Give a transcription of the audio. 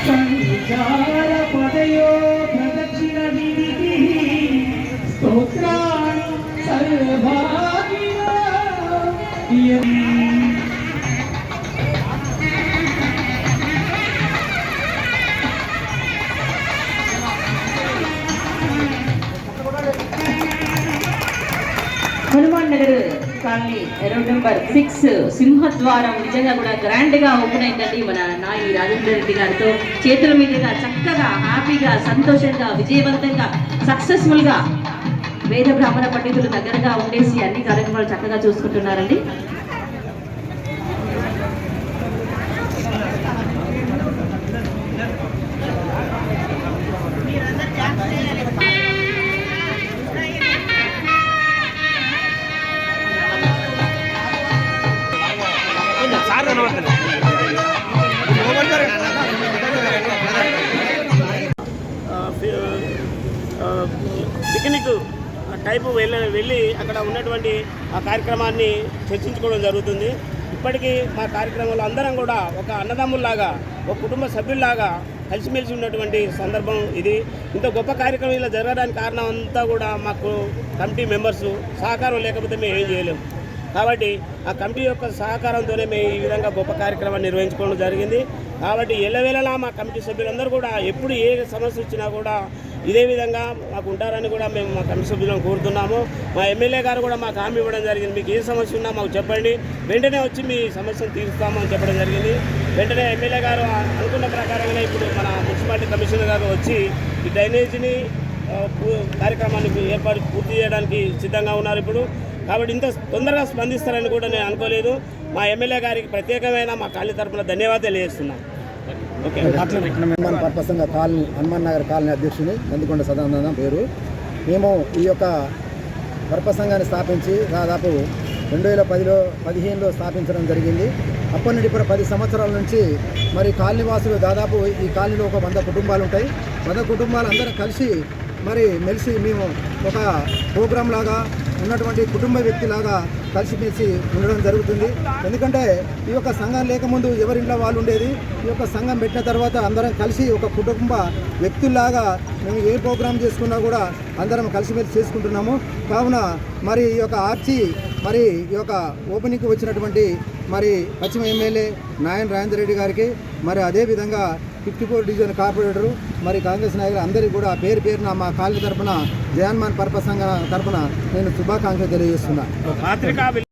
సంచార పదయో ప్రదక్షిణ విధికి స్తోత్రాన్ని సర్వభాగిన Hanuman Nagar colony road number 6 సింహద్వారం నిజంగా కూడా గ్రాండ్ గా ఓపెన్ అయిందండి. మన నాయి రాజేంద్ర రెడ్డి గారితో చేతుల మీదుగా చక్కగా హ్యాపీగా సంతోషంగా విజయవంతంగా సక్సెస్ఫుల్ గా వేద బ్రాహ్మణ పండితులు దగ్గరగా ఉండేసి అన్ని కార్యక్రమాలు చక్కగా చూసుకుంటున్నారండి. పిక్నిక్ టైపు వెళ్ళి అక్కడ ఉన్నటువంటి ఆ కార్యక్రమాన్ని చర్చించుకోవడం జరుగుతుంది. ఇప్పటికీ మా కార్యక్రమంలో అందరం కూడా ఒక అన్నదమ్ముల్లాగా ఒక కుటుంబ సభ్యుల్లాగా కలిసిమెలిసి ఉన్నటువంటి సందర్భం ఇది. ఇంత గొప్ప కార్యక్రమం ఇలా జరగడానికి కారణం అంతా కూడా మాకు కమిటీ మెంబర్స్ సహకారం లేకపోతే మేము ఏం చేయలేము. కాబట్టి ఆ కమిటీ యొక్క సహకారంతోనే మేము ఈ విధంగా గొప్ప కార్యక్రమాన్ని నిర్వహించుకోవడం జరిగింది. కాబట్టి ఎల్లవేళలా మా కమిటీ సభ్యులందరూ కూడా ఎప్పుడు ఏ సమస్య వచ్చినా కూడా ఇదే విధంగా మాకు ఉంటారని కూడా మేము మా కమిటీ సభ్యులను కోరుతున్నాము. మా ఎమ్మెల్యే గారు కూడా మాకు హామీ ఇవ్వడం జరిగింది. మీకు ఏ సమస్య ఉన్నా మాకు చెప్పండి, వెంటనే వచ్చి మీ సమస్యను తీరుస్తామని చెప్పడం జరిగింది. వెంటనే ఎమ్మెల్యే గారు అనుకున్న ప్రకారంగానే ఇప్పుడు మన మున్సిపాలిటీ కమిషనర్ గారు వచ్చి ఈ డ్రైనేజీని కార్యక్రమాన్ని పూర్తి చేయడానికి సిద్ధంగా ఉన్నారు ఇప్పుడు. కాబట్టి ఇంత తొందరగా స్పందిస్తారని కూడా నేను అనుకోలేదు. మా ఎమ్మెల్యే గారికి ప్రత్యేకమైన మా కాలనీ తరఫున ధన్యవాదాలు తెలియజేస్తున్నాం. ఓకే. హనుమాన్ పర్పసంగా కాలనీ హనుమాన్ నగర్ కాలనీ అధ్యక్షుని నందికొండ సదానందం పేరు. మేము ఈ యొక్క పర్పసంగాన్ని స్థాపించి దాదాపు 2015లో స్థాపించడం జరిగింది. అప్పటి నుండి ఇప్పుడు 10 సంవత్సరాల నుంచి మరి కాలనీ వాసులు దాదాపు ఈ కాలనీలో ఒక 100 కుటుంబాలు ఉంటాయి. 100 కుటుంబాలు అందరూ కలిసి మరి మెలిసి మేము ఒక ప్రోగ్రాం లాగా ఉన్నటువంటి కుటుంబ వ్యక్తిలాగా కలిసిమెలిసి ఉండడం జరుగుతుంది. ఎందుకంటే ఈ యొక్క సంఘం లేకముందు ఎవరింట్లో వాళ్ళు ఉండేది. ఈ యొక్క సంఘం పెట్టిన తర్వాత అందరం కలిసి ఒక కుటుంబ వ్యక్తుల్లాగా మేము ఏ ప్రోగ్రాం చేసుకున్నా కూడా అందరం కలిసిమెలిసి చేసుకుంటున్నాము. కావున మరి ఈ యొక్క ఆర్చి మరి ఈ యొక్క ఓపెనింగ్కి వచ్చినటువంటి మరి పశ్చిమ ఎమ్మెల్యే నాయన రాజేంద్ర రెడ్డి గారికి మరి అదేవిధంగా 54 డివిజన్ కార్పొరేటరు మరి కాంగ్రెస్ నాయకులు అందరికీ కూడా పేరున మా కాలనీ తరఫున జయహనుమాన్ పర్పసంగా తరఫున నేను శుభాకాంక్షలు తెలియజేస్తున్నాను.